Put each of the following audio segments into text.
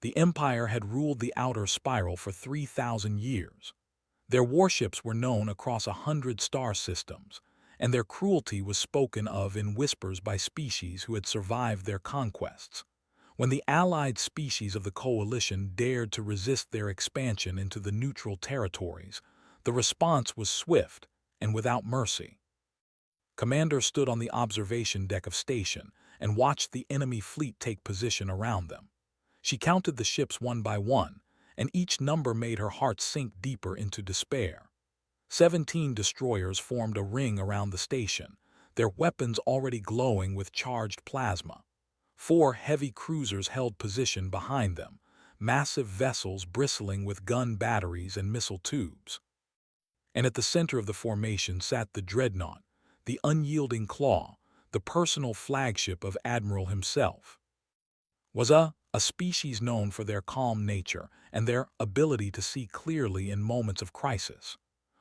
The Empire had ruled the outer spiral for 3,000 years. Their warships were known across 100 star systems, and their cruelty was spoken of in whispers by species who had survived their conquests. When the allied species of the coalition dared to resist their expansion into the neutral territories, the response was swift and without mercy. Commander stood on the observation deck of station and watched the enemy fleet take position around them. She counted the ships one by one, and each number made her heart sink deeper into despair. 17 destroyers formed a ring around the station, their weapons already glowing with charged plasma. 4 heavy cruisers held position behind them, massive vessels bristling with gun batteries and missile tubes. And at the center of the formation sat the dreadnought, the unyielding claw, the personal flagship of Admiral himself. Was a species known for their calm nature and their ability to see clearly in moments of crisis.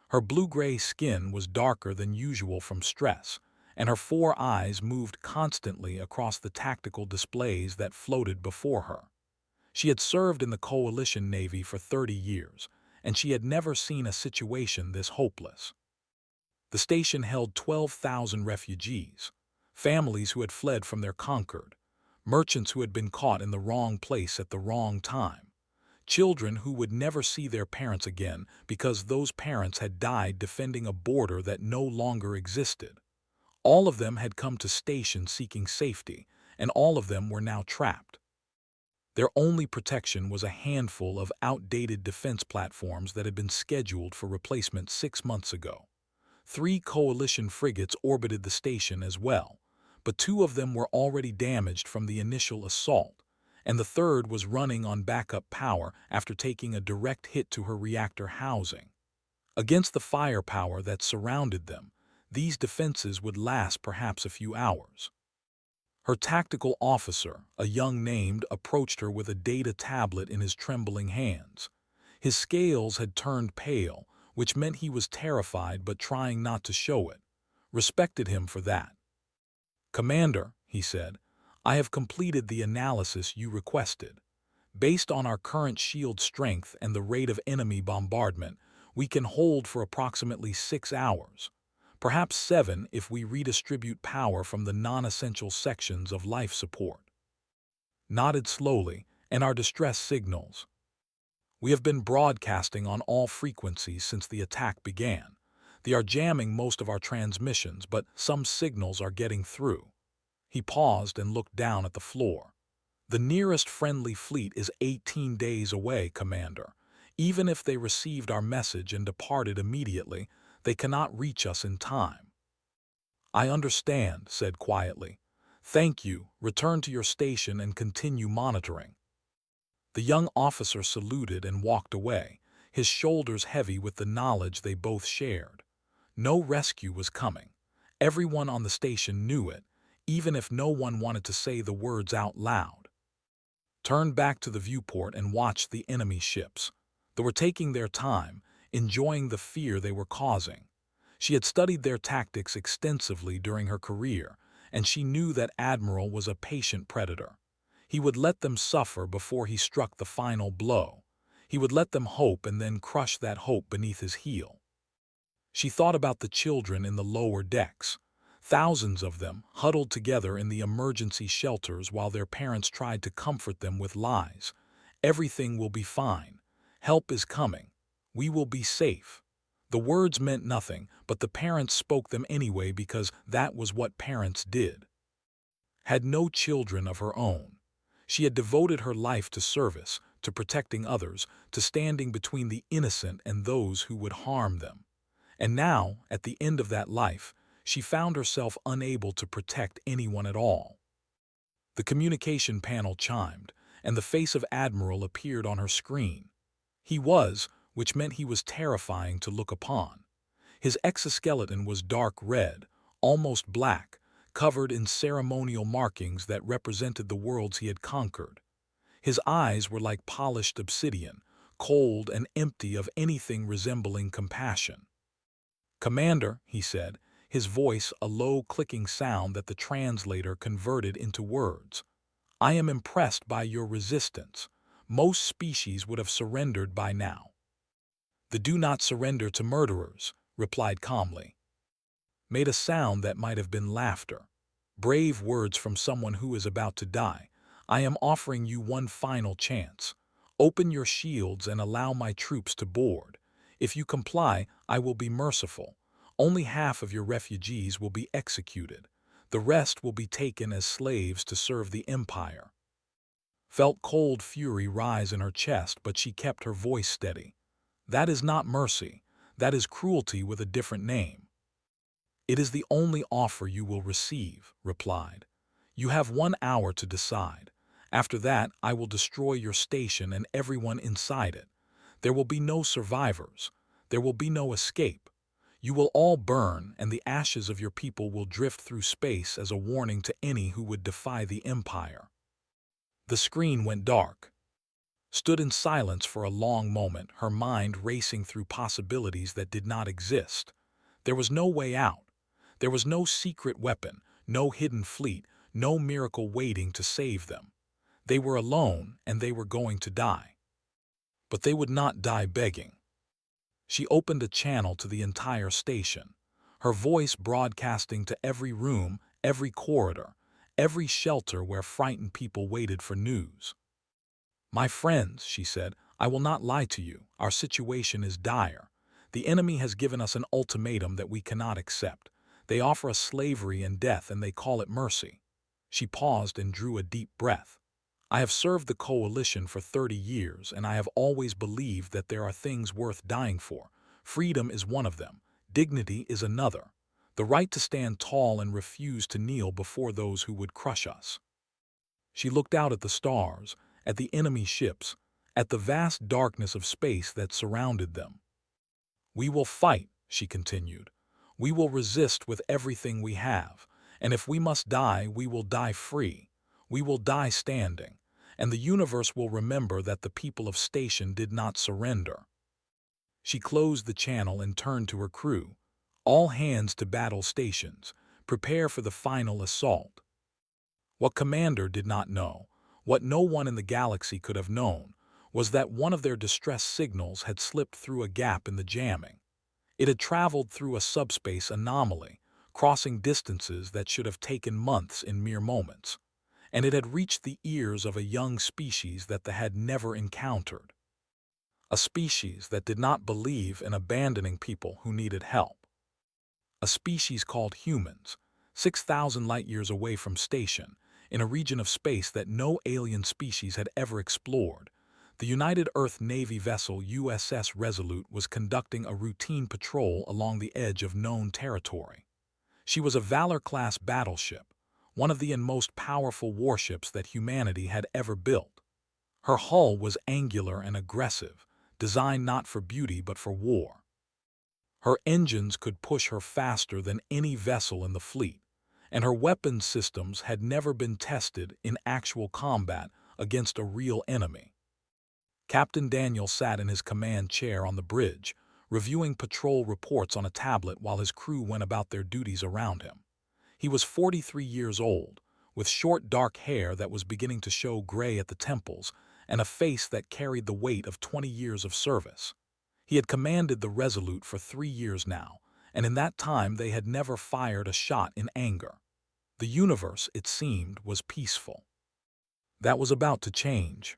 Her blue-gray skin was darker than usual from stress, and her 4 eyes moved constantly across the tactical displays that floated before her. She had served in the Coalition Navy for 30 years, and she had never seen a situation this hopeless. The station held 12,000 refugees, families who had fled from their conquered, merchants who had been caught in the wrong place at the wrong time, children who would never see their parents again because those parents had died defending a border that no longer existed. All of them had come to station seeking safety, and all of them were now trapped. Their only protection was a handful of outdated defense platforms that had been scheduled for replacement 6 months ago. 3 coalition frigates orbited the station as well, but 2 of them were already damaged from the initial assault, and the third was running on backup power after taking a direct hit to her reactor housing. Against the firepower that surrounded them, these defenses would last perhaps a few hours. Her tactical officer, a young named, approached her with a data tablet in his trembling hands. His scales had turned pale, which meant he was terrified but trying not to show it. Respected him for that. "Commander," he said, "I have completed the analysis you requested. Based on our current shield strength and the rate of enemy bombardment, we can hold for approximately 6 hours. Perhaps 7 if we redistribute power from the non-essential sections of life support." Nodded slowly, "And our distress signals?" "We have been broadcasting on all frequencies since the attack began. They are jamming most of our transmissions, but some signals are getting through." He paused and looked down at the floor. "The nearest friendly fleet is 18 days away, Commander. Even if they received our message and departed immediately, they cannot reach us in time." "I understand," said quietly. "Thank you. Return to your station and continue monitoring." The young officer saluted and walked away, his shoulders heavy with the knowledge they both shared. No rescue was coming. Everyone on the station knew it, even if no one wanted to say the words out loud. Turned back to the viewport and watched the enemy ships. They were taking their time, enjoying the fear they were causing. She had studied their tactics extensively during her career, and she knew that Admiral was a patient predator. He would let them suffer before he struck the final blow. He would let them hope and then crush that hope beneath his heel. She thought about the children in the lower decks, thousands of them huddled together in the emergency shelters while their parents tried to comfort them with lies. "Everything will be fine. Help is coming. We will be safe." The words meant nothing, but the parents spoke them anyway because that was what parents did. Had no children of her own. She had devoted her life to service, to protecting others, to standing between the innocent and those who would harm them. And now, at the end of that life, she found herself unable to protect anyone at all. The communication panel chimed, and the face of Admiral appeared on her screen. He was, which meant he was terrifying to look upon. His exoskeleton was dark red, almost black, covered in ceremonial markings that represented the worlds he had conquered. His eyes were like polished obsidian, cold and empty of anything resembling compassion. "Commander," he said, his voice a low clicking sound that the translator converted into words. "I am impressed by your resistance, Most species would have surrendered by now. The "do not surrender to murderers," replied calmly, made a sound that might have been laughter. Brave words from someone who is about to die. I am offering you one final chance. Open your shields and allow my troops to board. If you comply, I will be merciful. Only half of your refugees will be executed. The rest will be taken as slaves to serve the Empire. Felt cold fury rise in her chest, but she kept her voice steady. That is not mercy. That is cruelty with a different name. It is the only offer you will receive, replied. You have 1 hour to decide. After that, I will destroy your station and everyone inside it. There will be no survivors. There will be no escape. You will all burn, and the ashes of your people will drift through space as a warning to any who would defy the Empire. The screen went dark. Stood in silence for a long moment, her mind racing through possibilities that did not exist. There was no way out. There was no secret weapon, no hidden fleet, no miracle waiting to save them. They were alone, and they were going to die. But they would not die begging. She opened a channel to the entire station, her voice broadcasting to every room, every corridor, every shelter where frightened people waited for news. My friends, she said, I will not lie to you. Our situation is dire. The enemy has given us an ultimatum that we cannot accept. They offer us slavery and death, and they call it mercy. She paused and drew a deep breath. I have served the coalition for 30 years, and I have always believed that there are things worth dying for. Freedom is one of them. Dignity is another. The right to stand tall and refuse to kneel before those who would crush us. She looked out at the stars, at the enemy ships, at the vast darkness of space that surrounded them. We will fight, she continued. We will resist with everything we have, and if we must die, we will die free. We will die standing, and the universe will remember that the people of Station did not surrender. She closed the channel and turned to her crew. All hands to battle stations. Prepare for the final assault. What Commander did not know, what no one in the galaxy could have known, was that one of their distress signals had slipped through a gap in the jamming. It had traveled through a subspace anomaly, crossing distances that should have taken months in mere moments, and it had reached the ears of a young species that they had never encountered. A species that did not believe in abandoning people who needed help. A species called humans, 6,000 light-years away from Station, in a region of space that no alien species had ever explored. The United Earth Navy vessel USS Resolute was conducting a routine patrol along the edge of known territory. She was a Valor-class battleship, one of the most powerful warships that humanity had ever built. Her hull was angular and aggressive, designed not for beauty but for war. Her engines could push her faster than any vessel in the fleet, and her weapons systems had never been tested in actual combat against a real enemy. Captain Daniel sat in his command chair on the bridge, reviewing patrol reports on a tablet while his crew went about their duties around him. He was 43 years old, with short dark hair that was beginning to show gray at the temples, and a face that carried the weight of 20 years of service. He had commanded the Resolute for 3 years now, and in that time they had never fired a shot in anger. The universe, it seemed, was peaceful. That was about to change.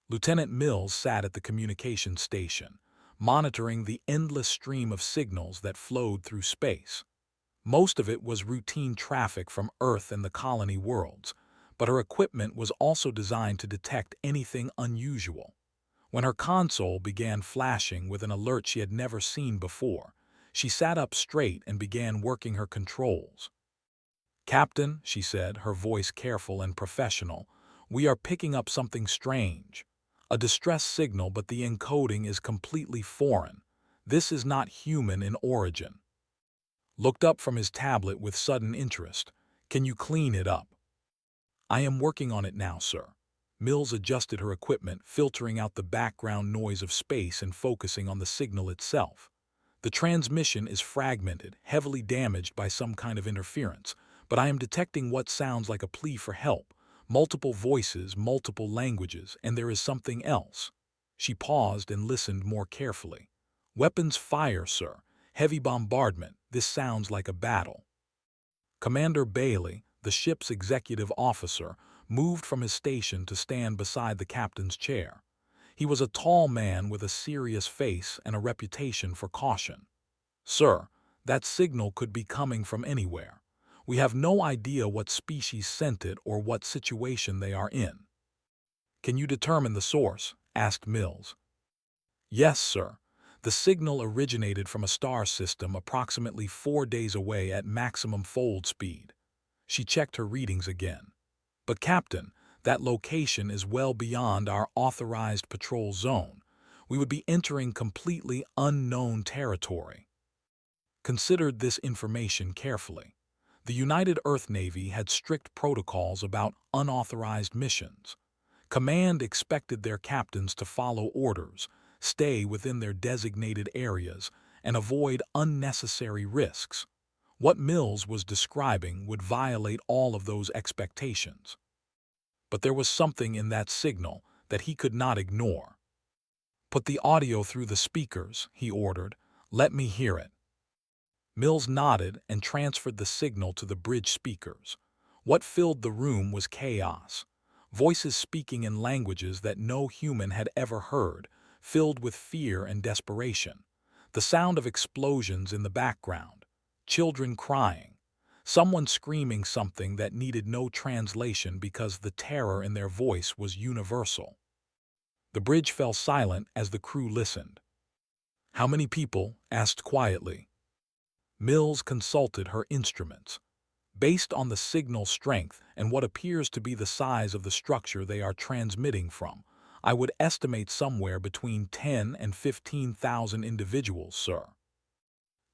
Lieutenant Mills sat at the communications station, monitoring the endless stream of signals that flowed through space. Most of it was routine traffic from Earth and the colony worlds, but her equipment was also designed to detect anything unusual. When her console began flashing with an alert she had never seen before, she sat up straight and began working her controls. "Captain," she said, her voice careful and professional, "we are picking up something strange. A distress signal, but the encoding is completely foreign. This is not human in origin." Looked up from his tablet with sudden interest. "Can you clean it up?" "I am working on it now, sir." Mills adjusted her equipment, filtering out the background noise of space and focusing on the signal itself. "The transmission is fragmented, heavily damaged by some kind of interference, but I am detecting what sounds like a plea for help. Multiple voices, multiple languages, and there is something else. She paused and listened more carefully. Weapons fire, sir. Heavy bombardment. This sounds like a battle. Commander Bailey, the ship's executive officer, moved from his station to stand beside the captain's chair. He was a tall man with a serious face and a reputation for caution. Sir, that signal could be coming from anywhere. We have no idea what species sent it or what situation they are in. Can you determine the source? Asked Mills. Yes, sir. The signal originated from a star system approximately 4 days away at maximum fold speed. She checked her readings again. But Captain, that location is well beyond our authorized patrol zone. We would be entering completely unknown territory. Considered this information carefully. The United Earth Navy had strict protocols about unauthorized missions. Command expected their captains to follow orders, stay within their designated areas, and avoid unnecessary risks. What Mills was describing would violate all of those expectations. But there was something in that signal that he could not ignore. Put the audio through the speakers, he ordered. Let me hear it. Mills nodded and transferred the signal to the bridge speakers. What filled the room was chaos. Voices speaking in languages that no human had ever heard, filled with fear and desperation. The sound of explosions in the background. Children crying. Someone screaming something that needed no translation because the terror in their voice was universal. The bridge fell silent as the crew listened. How many people? Asked quietly. Mills consulted her instruments. Based on the signal strength and what appears to be the size of the structure they are transmitting from, I would estimate somewhere between 10 and 15,000 individuals, sir.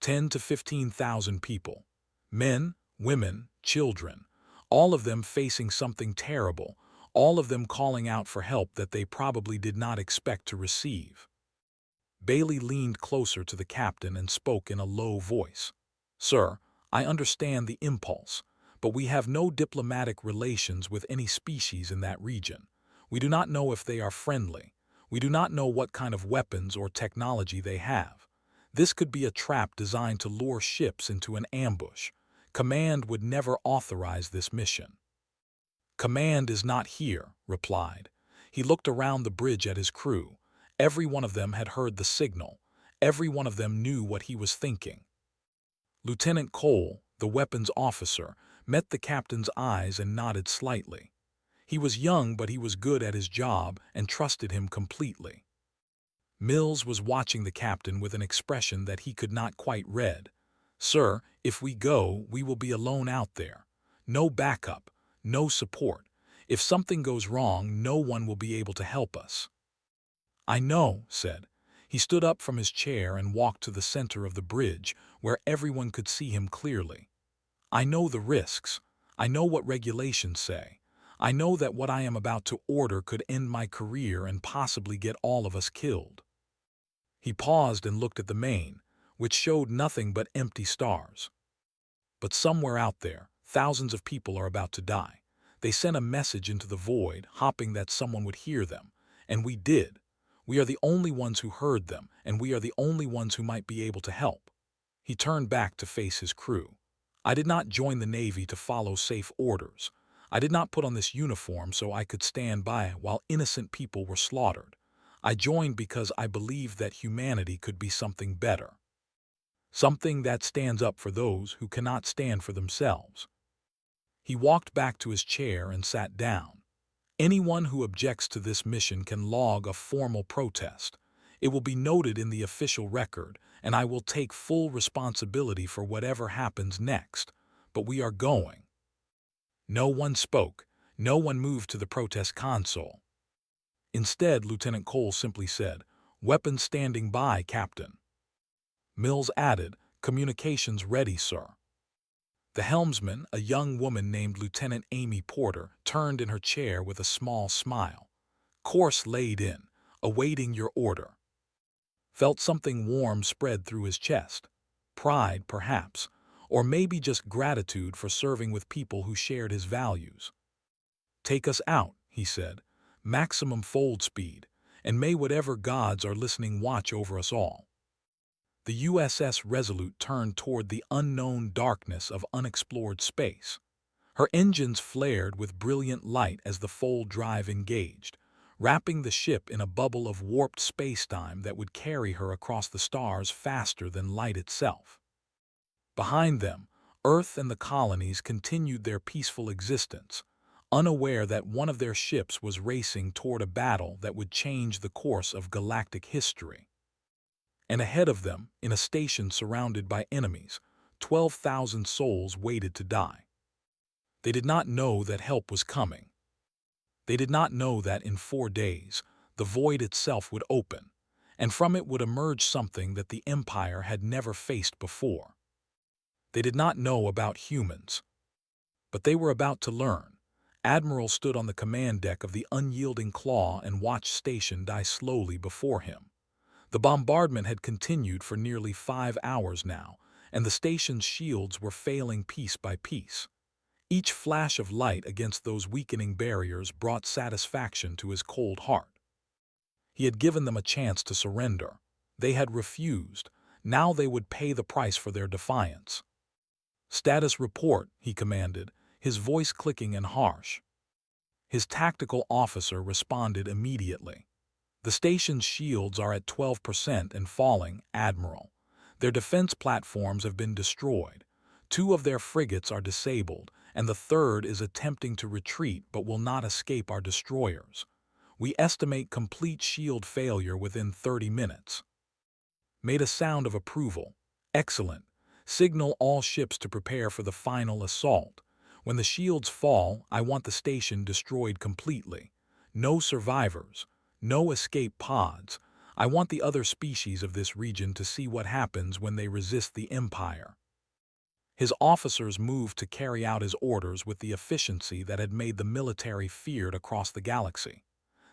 10 to 15,000 people. Men, women, children, all of them facing something terrible, all of them calling out for help that they probably did not expect to receive. Bailey leaned closer to the captain and spoke in a low voice. Sir, I understand the impulse, but we have no diplomatic relations with any species in that region. We do not know if they are friendly. We do not know what kind of weapons or technology they have. This could be a trap designed to lure ships into an ambush. Command would never authorize this mission. Command is not here, replied. He looked around the bridge at his crew. Every one of them had heard the signal. Every one of them knew what he was thinking. Lieutenant Cole, the weapons officer, met the captain's eyes and nodded slightly. He was young, but he was good at his job and trusted him completely. Mills was watching the captain with an expression that he could not quite read. Sir, if we go, we will be alone out there. No backup, no support. If something goes wrong, no one will be able to help us. I know, said. He stood up from his chair and walked to the center of the bridge, where everyone could see him clearly. I know the risks. I know what regulations say. I know that what I am about to order could end my career and possibly get all of us killed. He paused and looked at the main, which showed nothing but empty stars. But somewhere out there, thousands of people are about to die. They sent a message into the void, hoping that someone would hear them, and we did. We are the only ones who heard them, and we are the only ones who might be able to help. He turned back to face his crew. I did not join the Navy to follow safe orders. I did not put on this uniform so I could stand by while innocent people were slaughtered. I joined because I believed that humanity could be something better. Something that stands up for those who cannot stand for themselves. He walked back to his chair and sat down. Anyone who objects to this mission can log a formal protest. It will be noted in the official record, and I will take full responsibility for whatever happens next. But we are going. No one spoke. No one moved to the protest console. Instead, Lieutenant Cole simply said, "Weapons standing by, Captain." Mills added, "Communications ready, sir." The helmsman, a young woman named Lieutenant Amy Porter, turned in her chair with a small smile. Course laid in, awaiting your order. Felt something warm spread through his chest. Pride, perhaps, or maybe just gratitude for serving with people who shared his values. "Take us out," he said. "Maximum fold speed, and may whatever gods are listening watch over us all." The USS Resolute turned toward the unknown darkness of unexplored space. Her engines flared with brilliant light as the fold drive engaged, wrapping the ship in a bubble of warped spacetime that would carry her across the stars faster than light itself. Behind them, Earth and the colonies continued their peaceful existence, unaware that one of their ships was racing toward a battle that would change the course of galactic history. And ahead of them, in a station surrounded by enemies, 12,000 souls waited to die. They did not know that help was coming. They did not know that in 4 days, the void itself would open, and from it would emerge something that the Empire had never faced before. They did not know about humans, but they were about to learn. Admiral stood on the command deck of the unyielding Claw and watched station die slowly before him. The bombardment had continued for nearly 5 hours now, and the station's shields were failing piece by piece. Each flash of light against those weakening barriers brought satisfaction to his cold heart. He had given them a chance to surrender. They had refused. Now they would pay the price for their defiance. "Status report," he commanded, his voice clicking and harsh. His tactical officer responded immediately. "The station's shields are at 12% and falling, Admiral. Their defense platforms have been destroyed. 2 of their frigates are disabled, and the 3rd is attempting to retreat but will not escape our destroyers. We estimate complete shield failure within 30 minutes. Made a sound of approval. "Excellent. Signal all ships to prepare for the final assault. When the shields fall, I want the station destroyed completely. No survivors. No escape pods. I want the other species of this region to see what happens when they resist the Empire." His officers moved to carry out his orders with the efficiency that had made the military feared across the galaxy.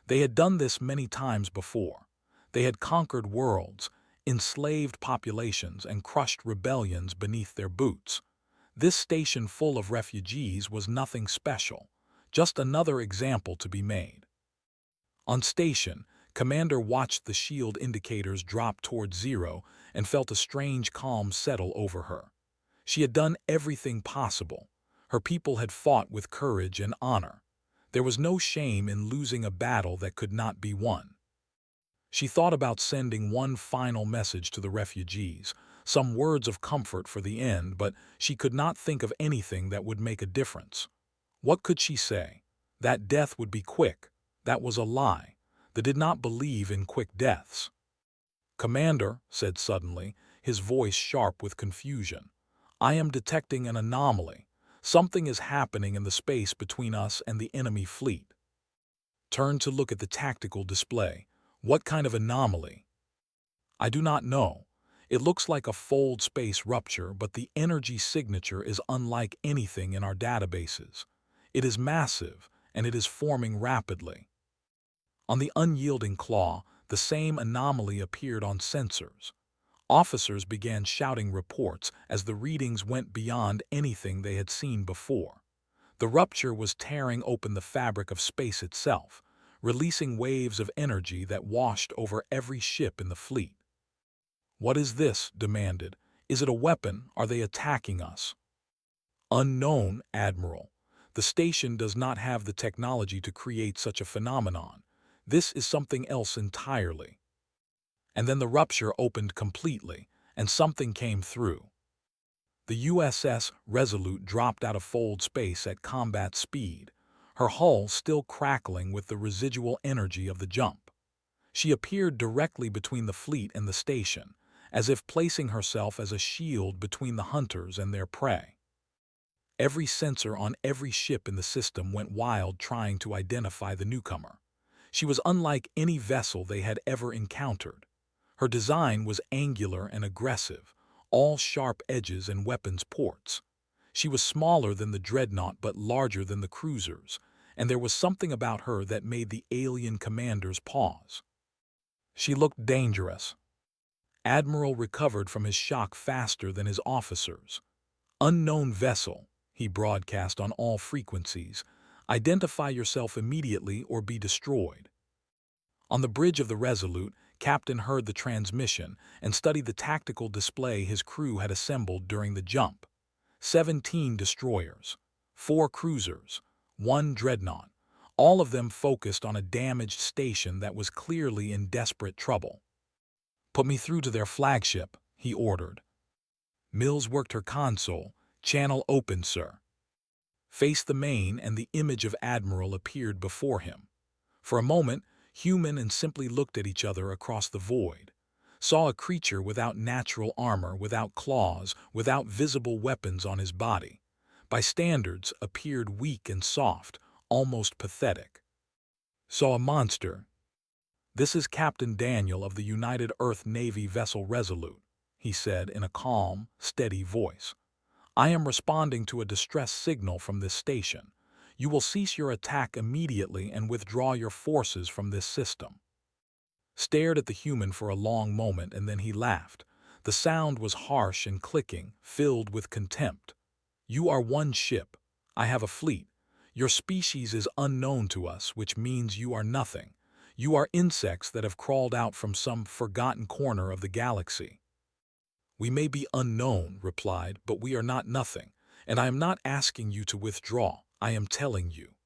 They had done this many times before. They had conquered worlds, enslaved populations, and crushed rebellions beneath their boots. This station full of refugees was nothing special, just another example to be made. On station, Commander watched the shield indicators drop toward 0 and felt a strange calm settle over her. She had done everything possible. Her people had fought with courage and honor. There was no shame in losing a battle that could not be won. She thought about sending one final message to the refugees, some words of comfort for the end, but she could not think of anything that would make a difference. What could she say? That death would be quick. That was a lie. They did not believe in quick deaths. "Commander," said suddenly, his voice sharp with confusion, "I am detecting an anomaly. Something is happening in the space between us and the enemy fleet." Turned to look at the tactical display. "What kind of anomaly?" "I do not know. It looks like a fold space rupture, but the energy signature is unlike anything in our databases. It is massive, and it is forming rapidly." On the unyielding Claw, the same anomaly appeared on sensors. Officers began shouting reports as the readings went beyond anything they had seen before. The rupture was tearing open the fabric of space itself, releasing waves of energy that washed over every ship in the fleet. "What is this?" demanded. "Is it a weapon? Are they attacking us?" "Unknown, Admiral. The station does not have the technology to create such a phenomenon. This is something else entirely." And then the rupture opened completely, and something came through. The USS Resolute dropped out of fold space at combat speed, her hull still crackling with the residual energy of the jump. She appeared directly between the fleet and the station, as if placing herself as a shield between the hunters and their prey. Every sensor on every ship in the system went wild trying to identify the newcomer. She was unlike any vessel they had ever encountered. Her design was angular and aggressive, all sharp edges and weapons ports. She was smaller than the dreadnought but larger than the cruisers, and there was something about her that made the alien commanders pause. She looked dangerous. Admiral recovered from his shock faster than his officers. "Unknown vessel," he broadcast on all frequencies. Identify yourself immediately or be destroyed. On the bridge of the Resolute, Captain heard the transmission and studied the tactical display his crew had assembled during the jump. 17 destroyers, 4 cruisers, 1 dreadnought, all of them focused on a damaged station that was clearly in desperate trouble. "Put me through to their flagship," he ordered. Mills worked her console. "Channel open, sir." Faced the main, and the image of Admiral appeared before him. For a moment, Human and simply looked at each other across the void. Saw a creature without natural armor, without claws, without visible weapons on his body. By standards, appeared weak and soft, almost pathetic. Saw a monster. "This is Captain Daniel of the United Earth Navy vessel Resolute," he said in a calm, steady voice. "I am responding to a distress signal from this station. You will cease your attack immediately and withdraw your forces from this system." Stared at the human for a long moment, and then he laughed. The sound was harsh and clicking, filled with contempt. "You are one ship. I have a fleet. Your species is unknown to us, which means you are nothing. You are insects that have crawled out from some forgotten corner of the galaxy." "We may be unknown," replied, "but we are not nothing, and I am not asking you to withdraw. I am telling you."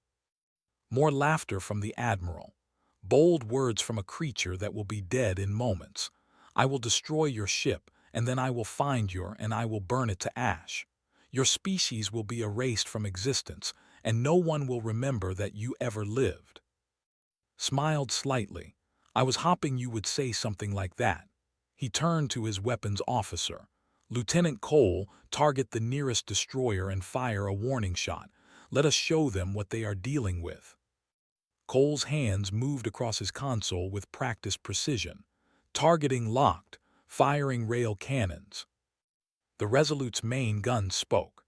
More laughter from the Admiral. Bold words from a creature that will be dead in moments. "I will destroy your ship, and then I will find and I will burn it to ash. Your species will be erased from existence, and no one will remember that you ever lived." Smiled slightly. "I was hoping you would say something like that." He turned to his weapons officer. "Lieutenant Cole, target the nearest destroyer and fire a warning shot. Let us show them what they are dealing with." Cole's hands moved across his console with practiced precision. Targeting locked, firing rail cannons. The Resolute's main gun spoke.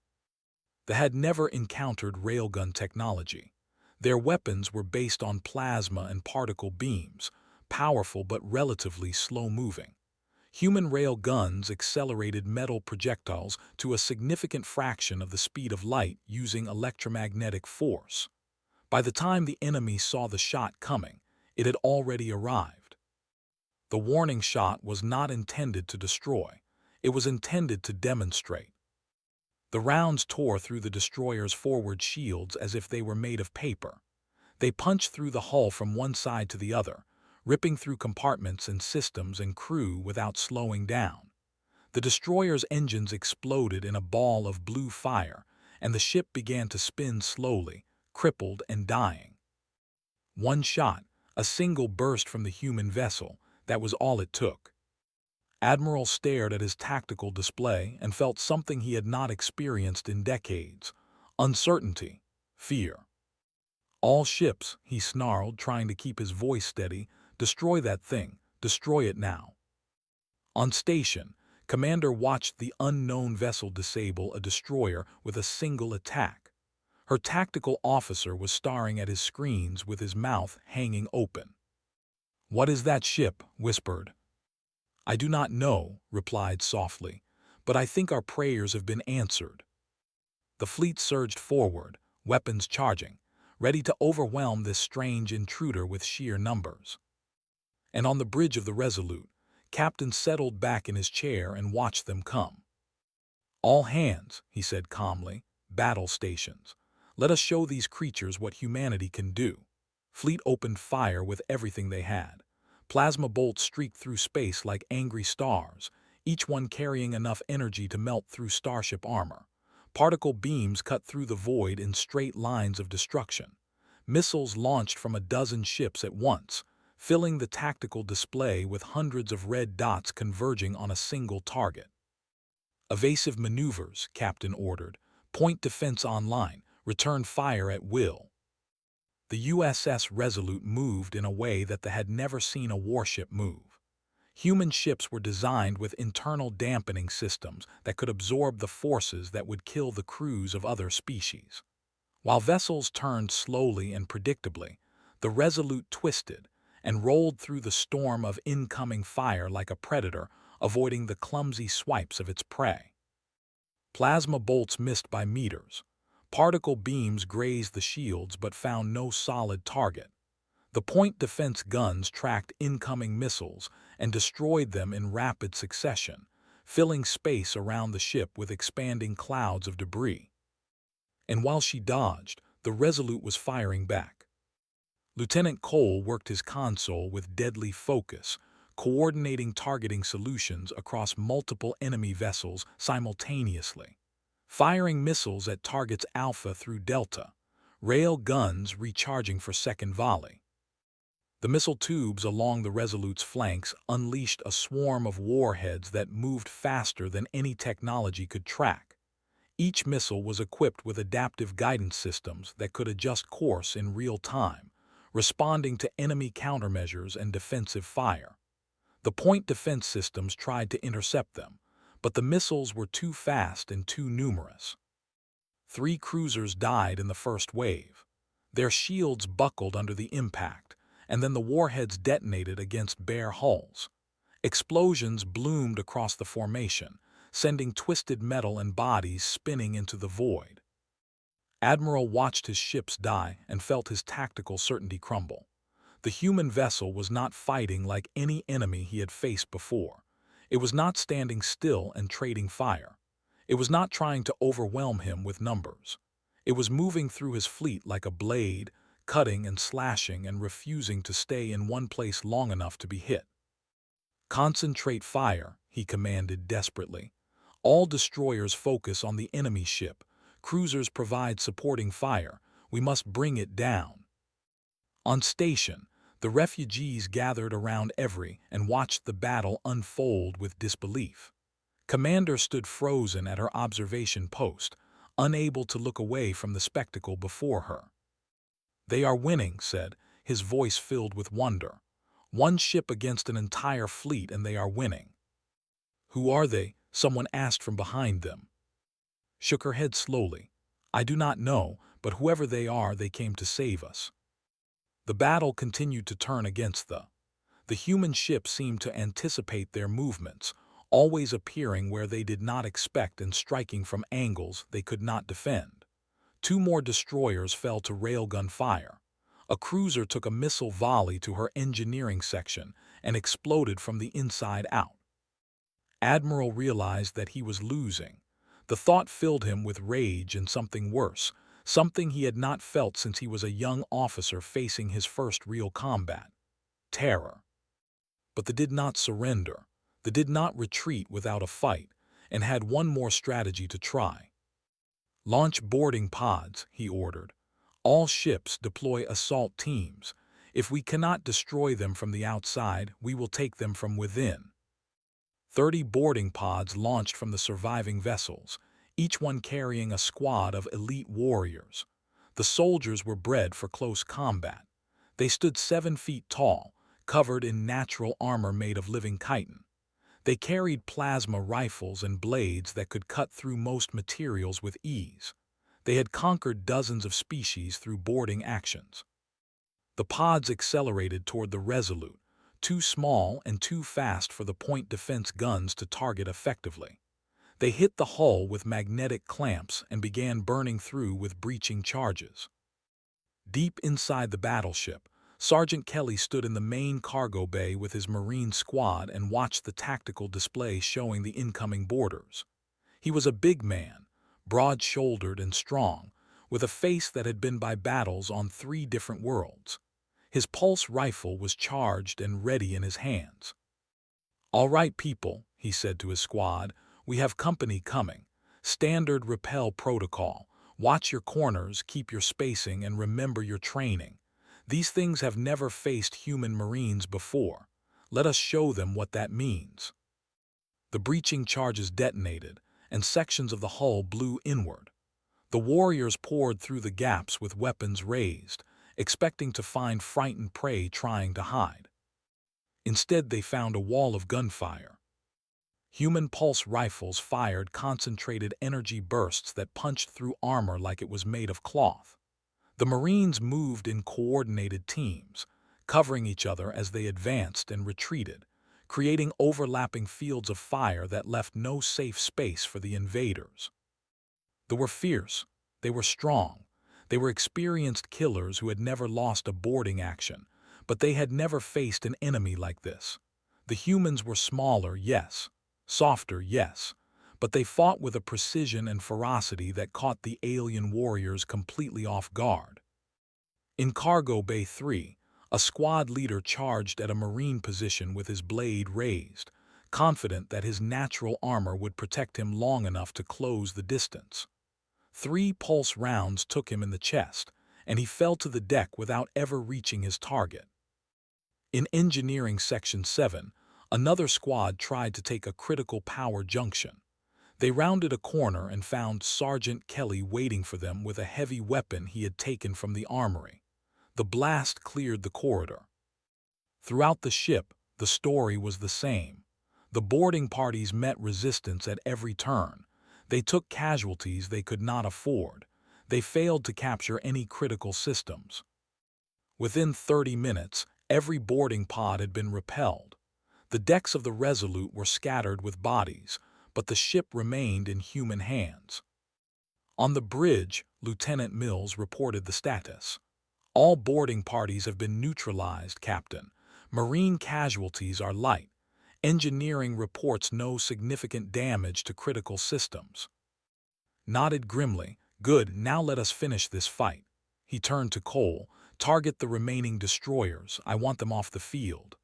They had never encountered railgun technology. Their weapons were based on plasma and particle beams, powerful but relatively slow-moving. Human rail guns accelerated metal projectiles to a significant fraction of the speed of light using electromagnetic force. By the time the enemy saw the shot coming, it had already arrived. The warning shot was not intended to destroy. It was intended to demonstrate. The rounds tore through the destroyer's forward shields as if they were made of paper. They punched through the hull from one side to the other, ripping through compartments and systems and crew without slowing down. The destroyer's engines exploded in a ball of blue fire, and the ship began to spin slowly, crippled and dying. One shot, a single burst from the human vessel, that was all it took. Admiral stared at his tactical display and felt something he had not experienced in decades: uncertainty, fear. "All ships," he snarled, trying to keep his voice steady, "destroy that thing, destroy it now." On station, Commander watched the unknown vessel disable a destroyer with a single attack. Her tactical officer was staring at his screens with his mouth hanging open. "What is that ship?" whispered. "I do not know," replied softly, "but I think our prayers have been answered." The fleet surged forward, weapons charging, ready to overwhelm this strange intruder with sheer numbers. And on the bridge of the Resolute, Captain settled back in his chair and watched them come. "All hands," he said calmly, "battle stations. Let us show these creatures what humanity can do." Fleet opened fire with everything they had. Plasma bolts streaked through space like angry stars, each one carrying enough energy to melt through starship armor. Particle beams cut through the void in straight lines of destruction. Missiles launched from a dozen ships at once, filling the tactical display with hundreds of red dots converging on a single target. "Evasive maneuvers," Captain ordered. "Point defense online. Return fire at will." The USS Resolute moved in a way that they had never seen a warship move. Human ships were designed with internal dampening systems that could absorb the forces that would kill the crews of other species. While vessels turned slowly and predictably, the Resolute twisted and rolled through the storm of incoming fire like a predator, avoiding the clumsy swipes of its prey. Plasma bolts missed by meters. Particle beams grazed the shields but found no solid target. The point defense guns tracked incoming missiles and destroyed them in rapid succession, filling space around the ship with expanding clouds of debris. And while she dodged, the Resolute was firing back. Lieutenant Cole worked his console with deadly focus, coordinating targeting solutions across multiple enemy vessels simultaneously. Firing missiles at targets Alpha through Delta, rail guns recharging for second volley. The missile tubes along the Resolute's flanks unleashed a swarm of warheads that moved faster than any technology could track. Each missile was equipped with adaptive guidance systems that could adjust course in real time, responding to enemy countermeasures and defensive fire. The point defense systems tried to intercept them, but the missiles were too fast and too numerous. 3 cruisers died in the first wave. Their shields buckled under the impact, and then the warheads detonated against bare hulls. Explosions bloomed across the formation, sending twisted metal and bodies spinning into the void. Admiral watched his ships die and felt his tactical certainty crumble. The human vessel was not fighting like any enemy he had faced before. It was not standing still and trading fire. It was not trying to overwhelm him with numbers. It was moving through his fleet like a blade, cutting and slashing and refusing to stay in one place long enough to be hit. "Concentrate fire," he commanded desperately. "All destroyers focus on the enemy ship. Cruisers provide supporting fire. We must bring it down." On station, the refugees gathered around Every and watched the battle unfold with disbelief. Commander stood frozen at her observation post, unable to look away from the spectacle before her. "They are winning," said, his voice filled with wonder. "One ship against an entire fleet and they are winning." "Who are they?" someone asked from behind them. Shook her head slowly. "I do not know, but whoever they are, they came to save us." The battle continued to turn against the human ship seemed to anticipate their movements, always appearing where they did not expect and striking from angles they could not defend. 2 more destroyers fell to railgun fire. A cruiser took a missile volley to her engineering section and exploded from the inside out. Admiral realized that he was losing. The thought filled him with rage and something worse, something he had not felt since he was a young officer facing his first real combat: terror. But they did not surrender. They did not retreat without a fight, and had one more strategy to try. "Launch boarding pods," he ordered. "All ships deploy assault teams. If we cannot destroy them from the outside, we will take them from within." 30 boarding pods launched from the surviving vessels, each one carrying a squad of elite warriors. The soldiers were bred for close combat. They stood 7 feet tall, covered in natural armor made of living chitin. They carried plasma rifles and blades that could cut through most materials with ease. They had conquered dozens of species through boarding actions. The pods accelerated toward the Resolute, too small and too fast for the point defense guns to target effectively. They hit the hull with magnetic clamps and began burning through with breaching charges. Deep inside the battleship, Sergeant Kelly stood in the main cargo bay with his Marine squad and watched the tactical display showing the incoming boarders. He was a big man, broad-shouldered and strong, with a face that had been by battles on 3 different worlds. His pulse rifle was charged and ready in his hands. "All right, people," he said to his squad, "we have company coming. Standard rappel protocol. Watch your corners, keep your spacing, and remember your training. These things have never faced human Marines before. Let us show them what that means." The breaching charges detonated, and sections of the hull blew inward. The warriors poured through the gaps with weapons raised, expecting to find frightened prey trying to hide. Instead, they found a wall of gunfire. Human pulse rifles fired concentrated energy bursts that punched through armor like it was made of cloth. The Marines moved in coordinated teams, covering each other as they advanced and retreated, creating overlapping fields of fire that left no safe space for the invaders. They were fierce, They were strong. They were experienced killers who had never lost a boarding action, but they had never faced an enemy like this. The humans were smaller, yes. Softer, yes. But they fought with a precision and ferocity that caught the alien warriors completely off guard. In Cargo Bay 3, a squad leader charged at a Marine position with his blade raised, confident that his natural armor would protect him long enough to close the distance. 3 pulse rounds took him in the chest, and he fell to the deck without ever reaching his target. In Engineering Section 7, another squad tried to take a critical power junction. They rounded a corner and found Sergeant Kelly waiting for them with a heavy weapon he had taken from the armory. The blast cleared the corridor. Throughout the ship, the story was the same. The boarding parties met resistance at every turn. They took casualties they could not afford. They failed to capture any critical systems. Within 30 minutes, every boarding pod had been repelled. The decks of the Resolute were scattered with bodies, but the ship remained in human hands. On the bridge, Lieutenant Mills reported the status. All boarding parties have been neutralized, Captain. Marine casualties are light. Engineering reports no significant damage to critical systems. Nodded grimly. Good, now let us finish this fight. He turned to Cole. Target the remaining destroyers. I want them off the field.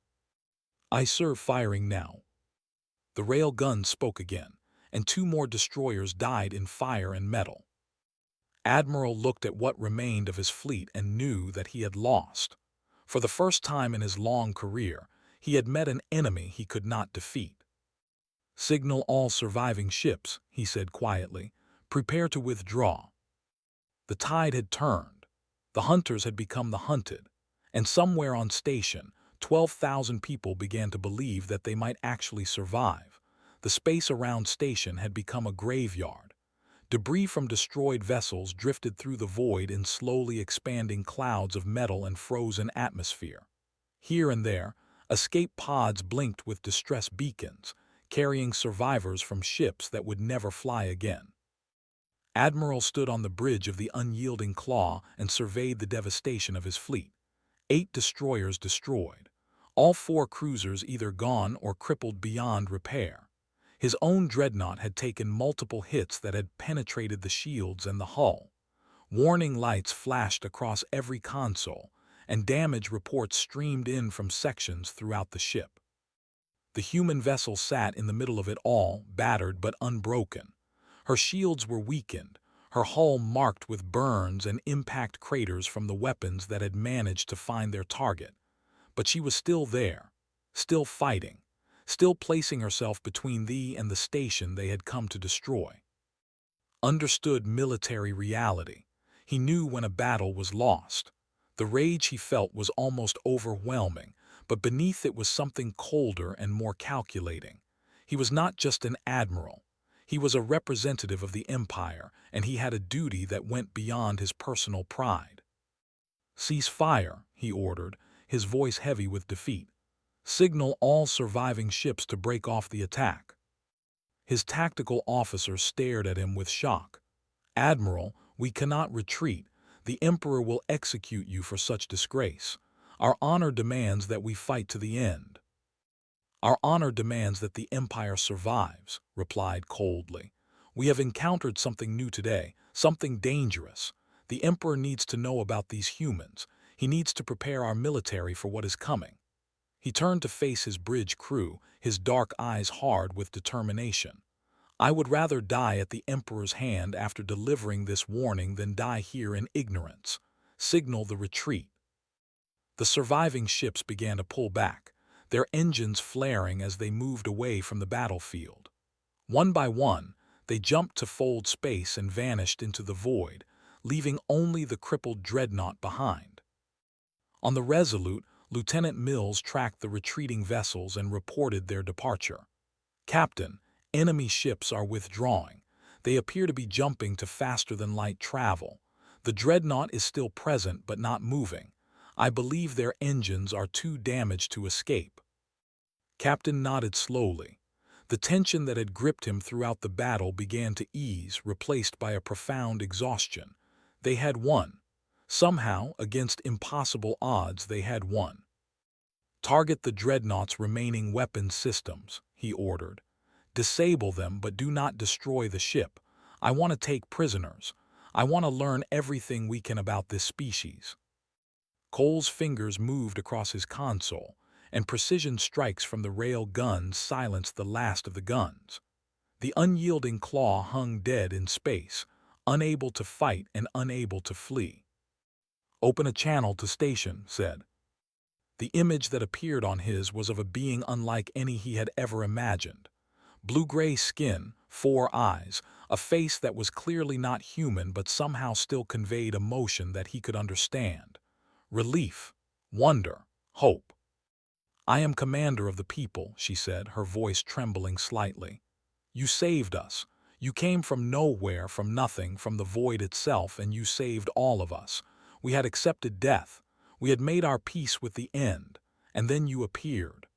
Aye, sir, firing now. The rail gun spoke again, and 2 more destroyers died in fire and metal. Admiral looked at what remained of his fleet and knew that he had lost. For the first time in his long career, he had met an enemy he could not defeat. Signal all surviving ships, he said quietly. Prepare to withdraw. The tide had turned. The hunters had become the hunted. And somewhere on station, 12,000 people began to believe that they might actually survive. The space around station had become a graveyard. Debris from destroyed vessels drifted through the void in slowly expanding clouds of metal and frozen atmosphere. Here and there, escape pods blinked with distress beacons, carrying survivors from ships that would never fly again. Admiral stood on the bridge of the unyielding Claw and surveyed the devastation of his fleet. 8 destroyers destroyed. All 4 cruisers either gone or crippled beyond repair. His own dreadnought had taken multiple hits that had penetrated the shields and the hull. Warning lights flashed across every console, and damage reports streamed in from sections throughout the ship. The human vessel sat in the middle of it all, battered but unbroken. Her shields were weakened, her hull marked with burns and impact craters from the weapons that had managed to find their target. But she was still there, still fighting, still placing herself between thee and the station they had come to destroy. Understood military reality. He knew when a battle was lost. The rage he felt was almost overwhelming, but beneath it was something colder and more calculating. He was not just an admiral. He was a representative of the Empire, and he had a duty that went beyond his personal pride. Cease fire, he ordered, his voice heavy with defeat. Signal all surviving ships to break off the attack. His tactical officer stared at him with shock. Admiral, we cannot retreat. The Emperor will execute you for such disgrace. Our honor demands that we fight to the end. Our honor demands that the Empire survives, replied coldly. We have encountered something new today, something dangerous. The Emperor needs to know about these humans. He needs to prepare our military for what is coming. He turned to face his bridge crew, his dark eyes hard with determination. I would rather die at the Emperor's hand after delivering this warning than die here in ignorance. Signal the retreat. The surviving ships began to pull back, their engines flaring as they moved away from the battlefield. One by one, they jumped to fold space and vanished into the void, leaving only the crippled dreadnought behind. On the Resolute, Lieutenant Mills tracked the retreating vessels and reported their departure. Captain, enemy ships are withdrawing. They appear to be jumping to faster-than-light travel. The dreadnought is still present but not moving. I believe their engines are too damaged to escape. Captain nodded slowly. The tension that had gripped him throughout the battle began to ease, replaced by a profound exhaustion. They had won. Somehow, against impossible odds, they had won. "Target the dreadnought's remaining weapon systems," he ordered. "Disable them, but do not destroy the ship. I want to take prisoners. I want to learn everything we can about this species." Cole's fingers moved across his console, and precision strikes from the rail guns silenced the last of the guns. The unyielding claw hung dead in space, unable to fight and unable to flee. "Open a channel to station," said. The image that appeared on his was of a being unlike any he had ever imagined. Blue-gray skin, 4 eyes, a face that was clearly not human but somehow still conveyed emotion that he could understand. Relief, wonder, hope. "I am commander of the people," she said, her voice trembling slightly. "You saved us. You came from nowhere, from nothing, from the void itself, and you saved all of us. We had accepted death. We had made our peace with the end, and then you appeared."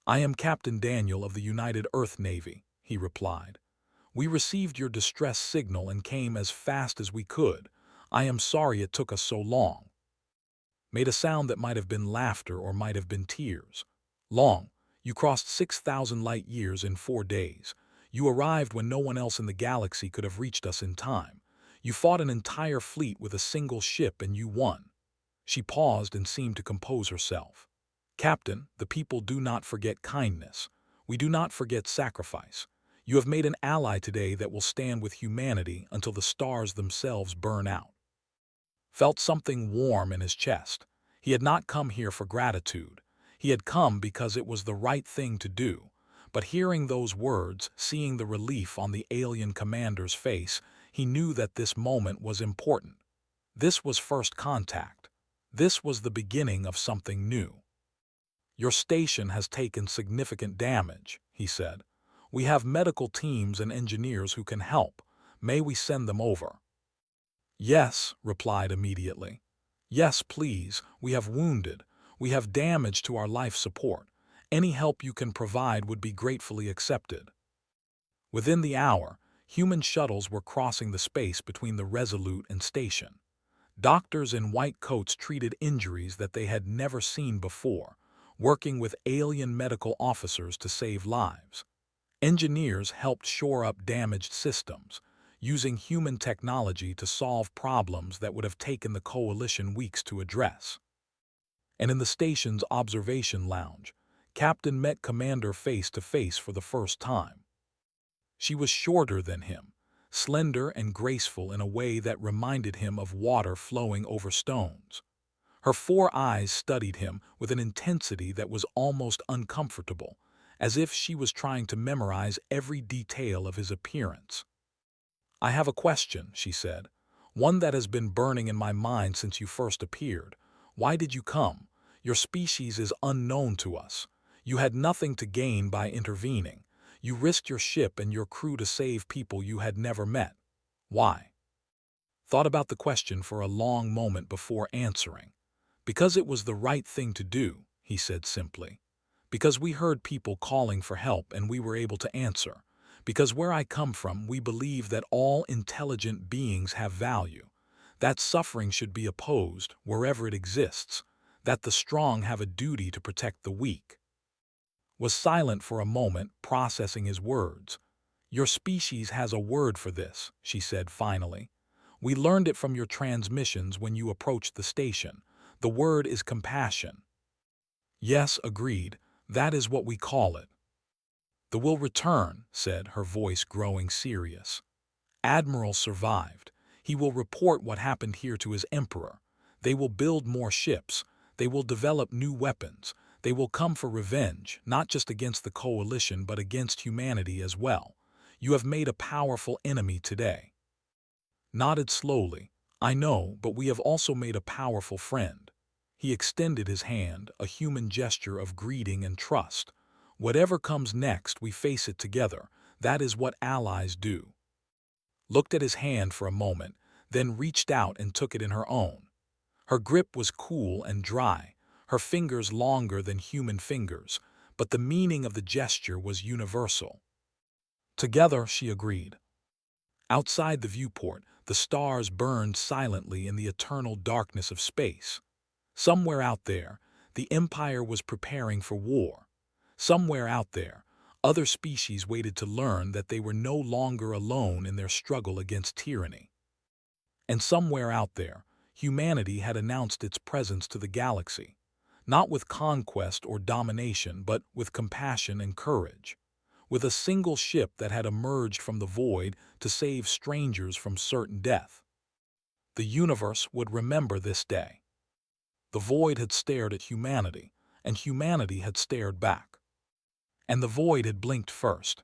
"I am Captain Daniel of the United Earth Navy," he replied. "We received your distress signal and came as fast as we could. I am sorry it took us so long." Made a sound that might have been laughter or might have been tears. "Long. You crossed 6,000 light years in 4 days. You arrived when no one else in the galaxy could have reached us in time. You fought an entire fleet with a single ship and you won." She paused and seemed to compose herself. "Captain, the people do not forget kindness. We do not forget sacrifice. You have made an ally today that will stand with humanity until the stars themselves burn out." Felt something warm in his chest. He had not come here for gratitude. He had come because it was the right thing to do. But hearing those words, seeing the relief on the alien commander's face, he knew that this moment was important. This was first contact. This was the beginning of something new. "Your station has taken significant damage," he said. "We have medical teams and engineers who can help. May we send them over?" "Yes," replied immediately. "Yes, please. We have wounded. We have damage to our life support. Any help you can provide would be gratefully accepted." Within the hour, human shuttles were crossing the space between the Resolute and station. Doctors in white coats treated injuries that they had never seen before, working with alien medical officers to save lives. Engineers helped shore up damaged systems, using human technology to solve problems that would have taken the Coalition weeks to address. And in the station's observation lounge, Captain met Commander face to face for the first time. She was shorter than him, slender and graceful in a way that reminded him of water flowing over stones. Her 4 eyes studied him with an intensity that was almost uncomfortable, as if she was trying to memorize every detail of his appearance. "I have a question," she said, "one that has been burning in my mind since you first appeared. Why did you come? Your species is unknown to us. You had nothing to gain by intervening. You risked your ship and your crew to save people you had never met. Why?" Thought about the question for a long moment before answering. "Because it was the right thing to do," he said simply. "Because we heard people calling for help and we were able to answer. Because where I come from, we believe that all intelligent beings have value, that suffering should be opposed wherever it exists, that the strong have a duty to protect the weak." Was silent for a moment, processing his words. "Your species has a word for this," she said finally. "We learned it from your transmissions when you approached the station. The word is compassion." "Yes," agreed. "That is what we call it." "The will return," said, her voice growing serious. "Admiral survived. He will report what happened here to his emperor. They will build more ships. They will develop new weapons. They will come for revenge, not just against the Coalition but against humanity as well. You have made a powerful enemy today." Nodded slowly. "I know, but we have also made a powerful friend." He extended his hand, a human gesture of greeting and trust. "Whatever comes next, we face it together. That is what allies do." Looked at his hand for a moment, then reached out and took it in her own. Her grip was cool and dry, her fingers longer than human fingers, but the meaning of the gesture was universal. Together, she agreed. Outside the viewport, the stars burned silently in the eternal darkness of space. Somewhere out there, the Empire was preparing for war. Somewhere out there, other species waited to learn that they were no longer alone in their struggle against tyranny. And somewhere out there, humanity had announced its presence to the galaxy, not with conquest or domination, but with compassion and courage, with a single ship that had emerged from the void to save strangers from certain death. The universe would remember this day. The void had stared at humanity, and humanity had stared back. And the void had blinked first,